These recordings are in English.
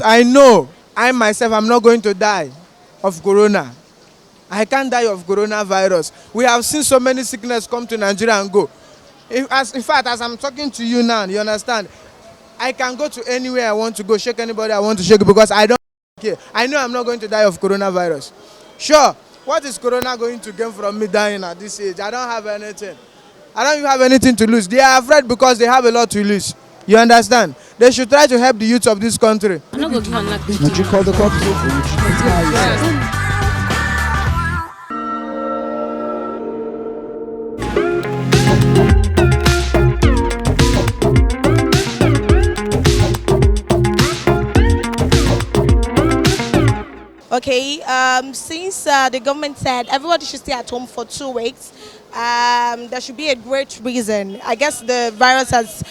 I know I myself am not going to die of corona. I can't die of coronavirus. We have seen so many sickness come to Nigeria and go. In fact, as I'm talking to you now, you understand, I can go to anywhere I want to go, shake anybody I want to shake because I don't care. I know I'm not going to die of coronavirus. Sure, what is corona going to gain from me dying at this age? I don't have anything. I don't even have anything to lose. They are afraid because they have a lot to lose. You understand? They should try to help the youth of this country. I'm not going to give an act. Would you call the cops? Okay, since the government said everybody should stay at home for 2 weeks, there should be a great reason. I guess the virus has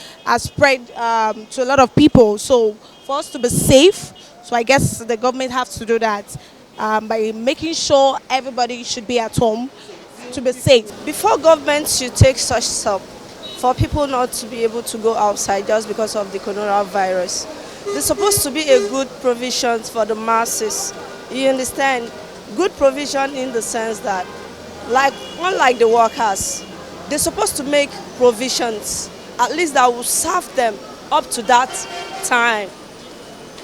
spread to a lot of people. So for us to be safe, so I guess the government has to do that by making sure everybody should be at home to be safe. Before government should take such step for people not to be able to go outside just because of the coronavirus, there's supposed to be a good provision for the masses. You understand? Good provision in the sense that, like unlike the workers, they're supposed to make provisions, at least that will serve them up to that time.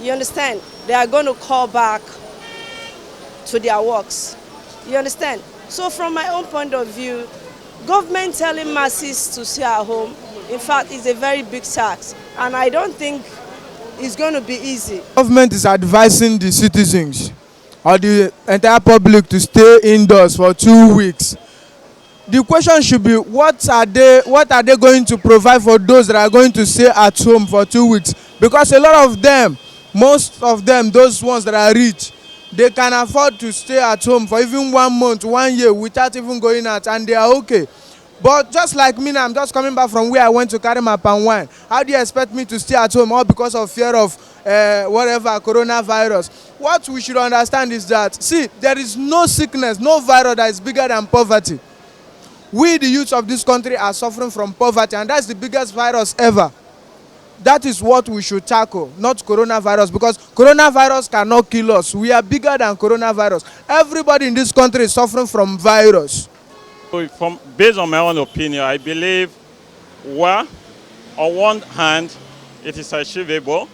You understand? They are going to call back to their works. You understand? So from my own point of view, government telling masses to stay at home, in fact, is a very big tax. And I don't think it's going to be easy. Government is advising the citizens or the entire public to stay indoors for 2 weeks. The question should be, what are they going to provide for those that are going to stay at home for 2 weeks? Because a lot of them, most of them, those ones that are rich, they can afford to stay at home for even 1 month, 1 year without even going out, and they are okay. But just like me now, I'm just coming back from where I went to carry my palm wine. How do you expect me to stay at home all because of fear of coronavirus? What we should understand is that, see, there is no sickness, no virus that is bigger than poverty. We, the youth of this country, are suffering from poverty, and that's the biggest virus ever. That is what we should tackle, not coronavirus, because coronavirus cannot kill us. We are bigger than coronavirus. Everybody in this country is suffering from virus. Based on my own opinion, I believe, well, on one hand, it is achievable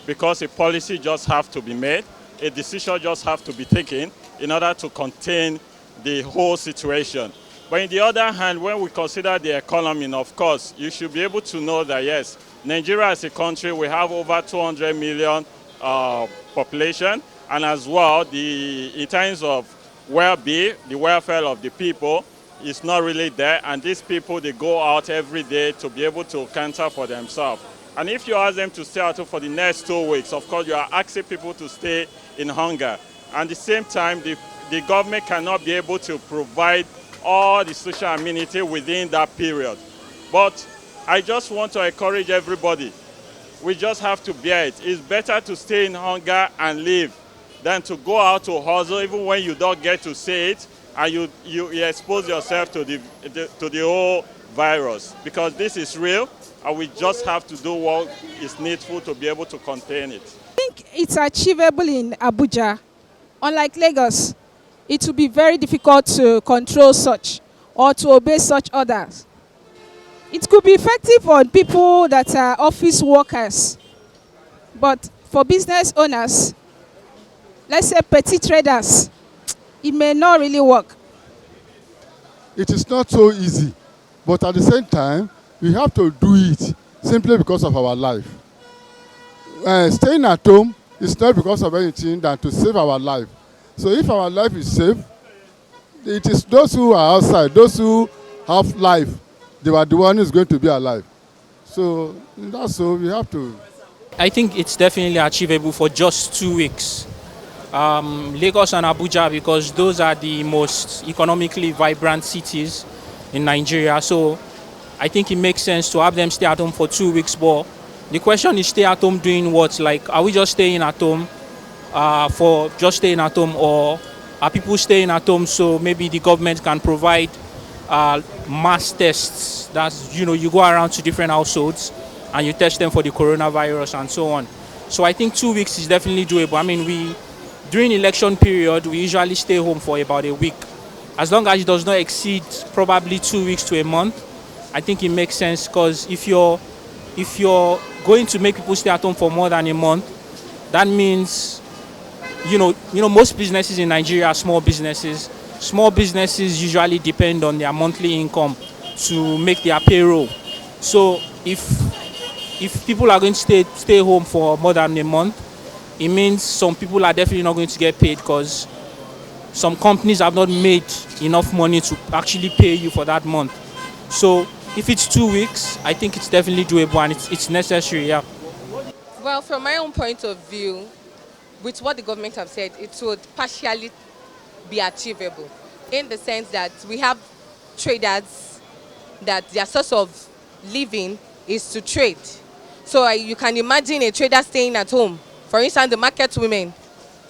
because a policy just has to be made, a decision just has to be taken in order to contain the whole situation. But on the other hand, when we consider the economy, of course, you should be able to know that, yes, Nigeria as a country, we have over 200 million population, and as well, in terms of well-being, the welfare of the people, is not really there, and these people, they go out every day to be able to counter for themselves. And if you ask them to stay out for the next 2 weeks, of course, you are asking people to stay in hunger. And at the same time, the government cannot be able to provide all the social amenity within that period. But I just want to encourage everybody. We just have to bear it. It's better to stay in hunger and live than to go out to hustle even when you don't get to say it, and you expose yourself to the whole virus, because this is real, and we just have to do what is needful to be able to contain it. I think it's achievable in Abuja. Unlike Lagos, it will be very difficult to control such or to obey such orders. It could be effective on people that are office workers, but for business owners, let's say petty traders, it may not really work. It is not so easy, but at the same time, we have to do it simply because of our life. Staying at home is not because of anything than to save our life. So if our life is safe, it is those who are outside, those who have life, they are the one who is going to be alive. So that's so we have to. I think it's definitely achievable for just 2 weeks. Lagos and Abuja, because those are the most economically vibrant cities in Nigeria. So I think it makes sense to have them stay at home for 2 weeks. But the question is, stay at home doing what? Like, are we just staying at home for just staying at home, or are people staying at home so maybe the government can provide mass tests? That's, you go around to different households and you test them for the coronavirus and so on. So I think 2 weeks is definitely doable. I mean, during election period, we usually stay home for about a week. As long as it does not exceed probably 2 weeks to a month, I think it makes sense, because if you're going to make people stay at home for more than a month, that means most businesses in Nigeria are small businesses. Small businesses usually depend on their monthly income to make their payroll. So if people are going to stay home for more than a month, it means some people are definitely not going to get paid, because some companies have not made enough money to actually pay you for that month. So if it's 2 weeks, I think it's definitely doable, and it's necessary, yeah. Well, from my own point of view, with what the government have said, it would partially be achievable, in the sense that we have traders that their source of living is to trade. So you can imagine a trader staying at home. For instance, the market women,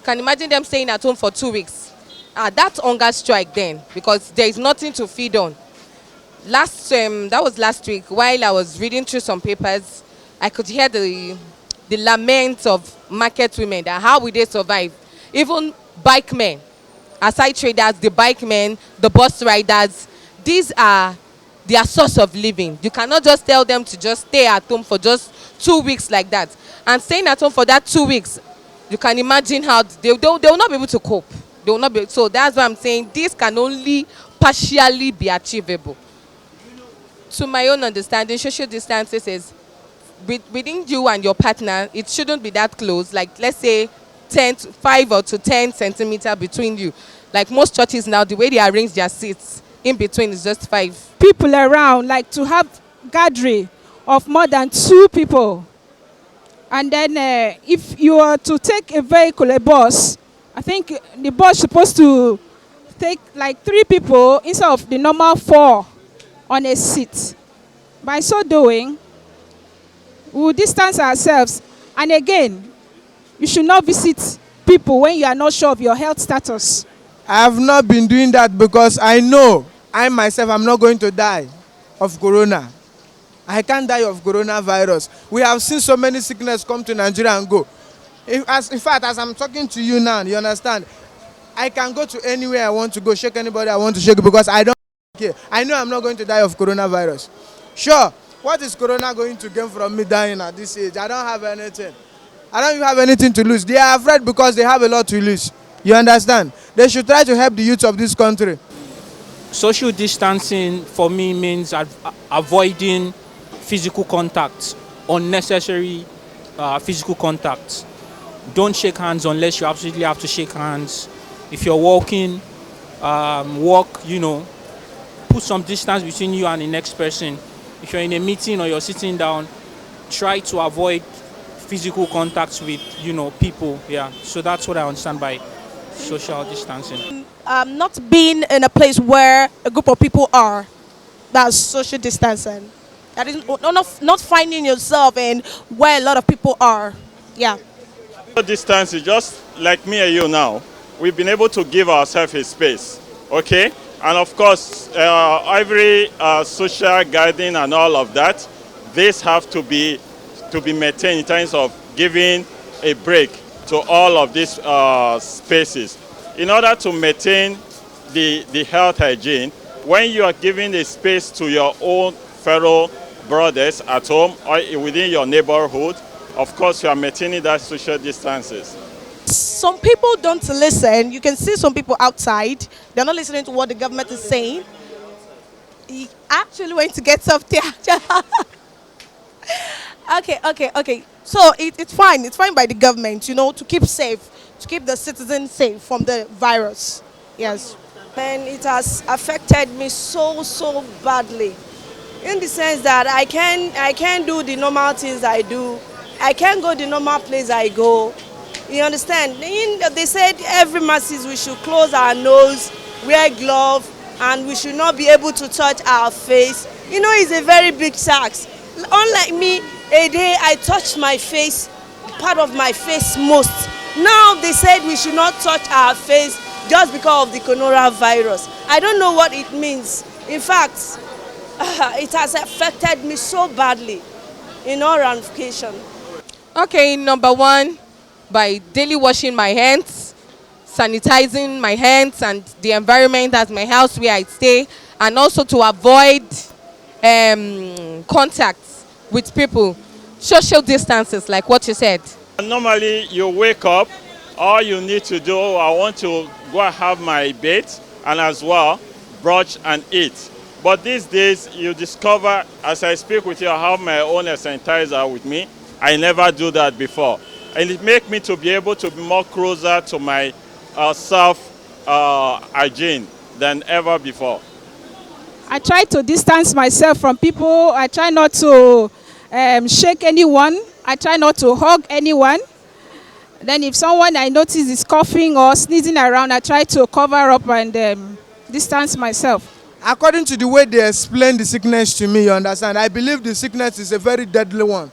can imagine them staying at home for 2 weeks. That's hunger strike then, because there is nothing to feed on. That was last week, while I was reading through some papers, I could hear the lament of market women, that how will they survive? Even bike men, aside traders, the bike men, the bus riders, these are their source of living. You cannot just tell them to just stay at home for just 2 weeks like that. And staying at home for that 2 weeks, you can imagine how they will not be able to cope. They will not be. So that's why I'm saying this can only partially be achievable. To my own understanding, social distances is within you and your partner. It shouldn't be that close. Like, let's say 5 or to 10 centimeters between you. Like most churches now, the way they arrange their seats, in between is just 5. People around, like to have gathering of more than 2 people. And then if you are to take a vehicle, a bus, I think the bus is supposed to take like 3 people instead of the normal 4 on a seat. By so doing, we will distance ourselves. And again, you should not visit people when you are not sure of your health status. I have not been doing that because I know I myself am not going to die of corona. I can't die of coronavirus. We have seen so many sickness come to Nigeria and go. In fact, as I'm talking to you now, you understand, I can go to anywhere I want to go, shake anybody I want to shake, because I don't care. I know I'm not going to die of coronavirus. Sure, what is corona going to gain from me dying at this age? I don't have anything. I don't even have anything to lose. They are afraid because they have a lot to lose. You understand? They should try to help the youth of this country. Social distancing for me means avoiding physical contact, unnecessary physical contact. Don't shake hands unless you absolutely have to shake hands. If you're walking, walk, put some distance between you and the next person. If you're in a meeting or you're sitting down, try to avoid physical contact with, people. Yeah, so that's what I understand by social distancing. Not being in a place where a group of people are, that's social distancing. That is not finding yourself in where a lot of people are. Yeah. Distance is just like me and you now. We've been able to give ourselves a space, okay? And of course, every social guiding and all of that, this have to be maintained in terms of giving a break to all of these spaces. In order to maintain the health hygiene, when you are giving a space to your own fellow brothers at home or within your neighborhood, of course you are maintaining that social distances. Some people don't listen. You can see some people outside. They're not listening to what the government is saying. He actually went to get some theater. Okay. So it's fine. It's fine by the government, to keep safe, to keep the citizens safe from the virus. Yes. And it has affected me so badly, in the sense that I can't do the normal things I do. I can't go the normal place I go. You understand? They said every masses we should close our nose, wear gloves, and we should not be able to touch our face. It's a very big tax. Unlike me, a day I touch my face, part of my face most. Now they said we should not touch our face just because of the coronavirus. I don't know what it means. In fact, it has affected me so badly in all ramifications. Okay, number one, by daily washing my hands, sanitizing my hands and the environment at my house where I stay, and also to avoid contact with people. Social distances, like what you said. Normally, you wake up, all you need to do, I want to go and have my bath and as well brush and eat. But these days, you discover, as I speak with you, I have my own sanitizer with me. I never do that before. And it makes me to be able to be more closer to my hygiene than ever before. I try to distance myself from people. I try not to shake anyone. I try not to hug anyone. Then if someone I notice is coughing or sneezing around, I try to cover up and distance myself. According to the way they explain the sickness to me, you understand, I believe the sickness is a very deadly one.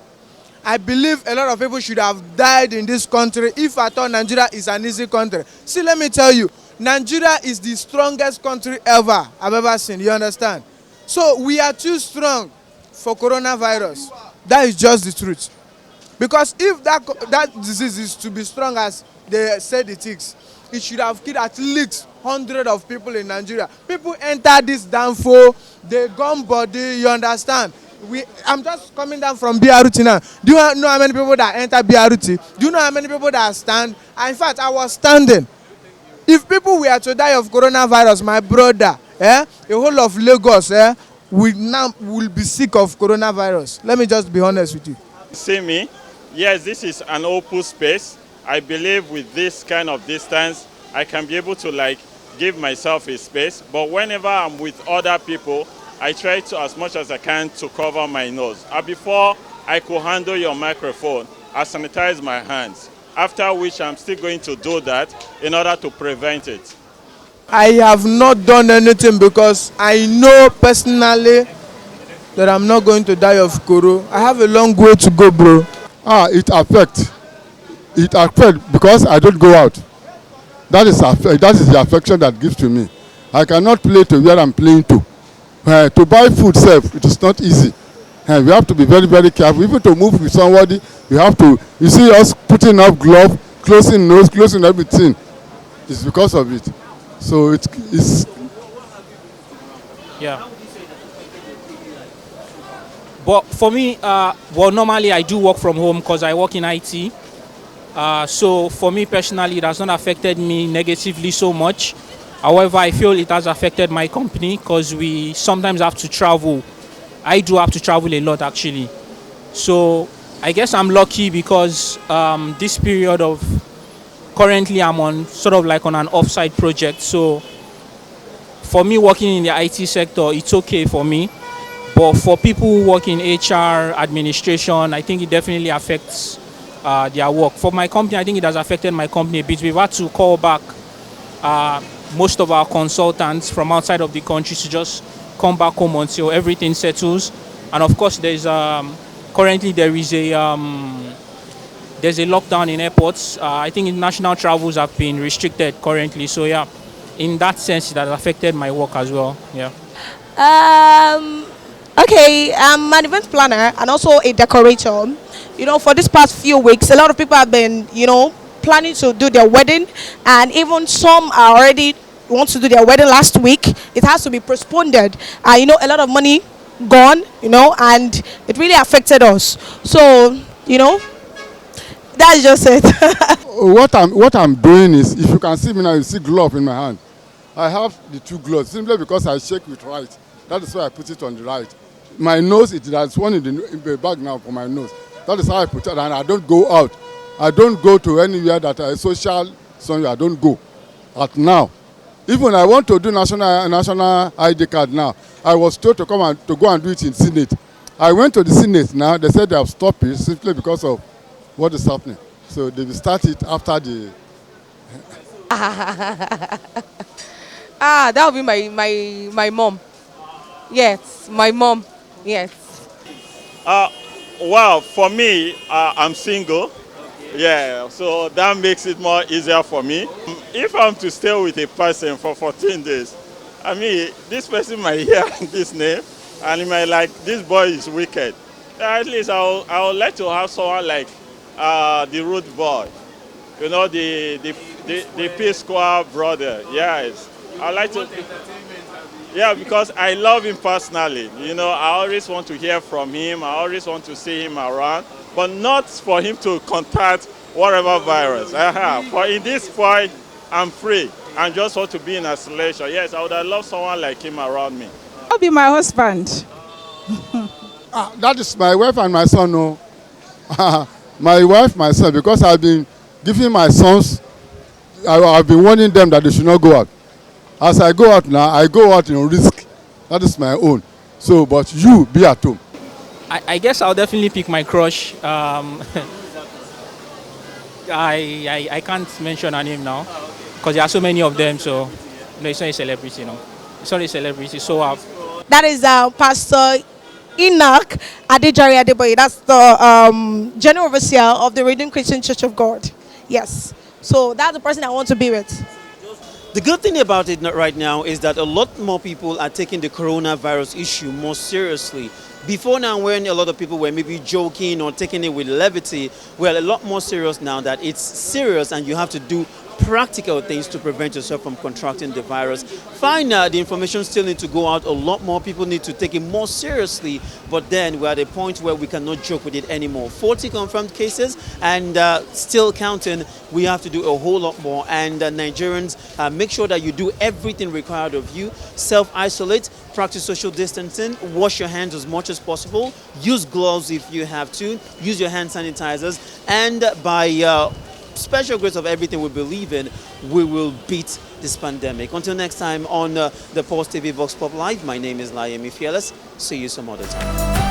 I believe a lot of people should have died in this country if at all Nigeria is an easy country. See, let me tell you, Nigeria is the strongest country ever I've ever seen, you understand? So we are too strong for coronavirus. That is just the truth. Because if that disease is to be strong as they said it is, it should have killed at least hundreds of people in Nigeria. People enter this downfall, they gum body, you understand? I'm just coming down from BRT now. Do you know how many people that enter BRT? Do you know how many people that stand? In fact, I was standing. If people were to die of coronavirus, my brother, the whole of Lagos will be sick of coronavirus. Let me just be honest with you. See me? Yes, this is an open space. I believe with this kind of distance, I can be able to give myself a space. But whenever I'm with other people, I try to, as much as I can, to cover my nose. Before I could handle your microphone, I sanitize my hands. After which I'm still going to do that in order to prevent it. I have not done anything because I know personally that I'm not going to die of Koro. I have a long way to go, bro. It affects. It affects because I don't go out. That is the affection that gives to me. I cannot play to where I'm playing to. To buy food self, it is not easy. We have to be very, very careful. Even to move with somebody, we have to. You see us putting up glove, closing nose, closing everything. It's because of it. So it's. Yeah. But for me, normally I do work from home because I work in IT. So for me personally, it has not affected me negatively so much. However, I feel it has affected my company because we sometimes have to travel. I do have to travel a lot actually. So I guess I'm lucky because this period of currently I'm on sort of like on an offsite project. So for me working in the IT sector, it's okay for me. But for people who work in HR, administration, I think it definitely affects their work. For my company, I think it has affected my company a bit. We've had to call back most of our consultants from outside of the country to just come back home until everything settles. And of course, there's currently there is there's a lockdown in airports. I think international travels have been restricted currently. So yeah, in that sense, it has affected my work as well. Yeah. Okay, I'm an event planner and also a decorator. You know, for this past few weeks, a lot of people have been, planning to do their wedding, and even some are already want to do their wedding last week. It has to be postponed. A lot of money gone, and it really affected us. So, that's just it. What I'm doing is, if you can see me now, you see glove in my hand. I have the two gloves simply because I shake with right. That is why I put it on the right. My nose, there's one in the bag now for my nose. That is how I put it, and I don't go out. I don't go to anywhere that is social, somewhere I don't go. At now, even I want to do national ID card now. I was told to go and do it in Senate. I went to the Senate now. They said they have stopped it simply because of what is happening. So they will start it after the. That would be my mom. Yes, my mom. Yes. Well, for me, I'm single. Yeah, so that makes it more easier for me. If I'm to stay with a person for 14 days, I mean, this person might hear this name and he might this boy is wicked. At least I would like to have someone the root boy. You know, the Peace Corps brother. Yes. I like to. Yeah, because I love him personally. You know, I always want to hear from him. I always want to see him around, but not for him to contact whatever virus. For in this point, I'm free. I just want to be in isolation. Yes, I would have loved someone like him around me. I'll be my husband. That is my wife and my son. No, my wife, my son, because I've been giving my sons, I've been warning them that they should not go out. As I go out now, I go out in risk. That is my own. So, but you be at home. I guess I'll definitely pick my crush. I can't mention her name now because there are so many of them. So no, it's not a celebrity. No, it's not a celebrity. So That is Pastor Enoch Adejari Adeboye. That's the general overseer of the Redeemed Christian Church of God. Yes. So that's the person I want to be with. The good thing about it right now is that a lot more people are taking the coronavirus issue more seriously. Before now, when a lot of people were maybe joking or taking it with levity, we're a lot more serious now that it's serious and you have to do practical things to prevent yourself from contracting the virus. Fine, the information still needs to go out. A lot more people need to take it more seriously, but then we're at a point where we cannot joke with it anymore. 40 confirmed cases and still counting. We have to do a whole lot more, and Nigerians, make sure that you do everything required of you. Self-isolate, practice social distancing, wash your hands as much as possible, use gloves if you have to, use your hand sanitizers, and by special grace of everything we believe in, we will beat this pandemic. Until next time on the Pulse TV Vox Pop Live, my name is Layemi Fearless. See you some other time.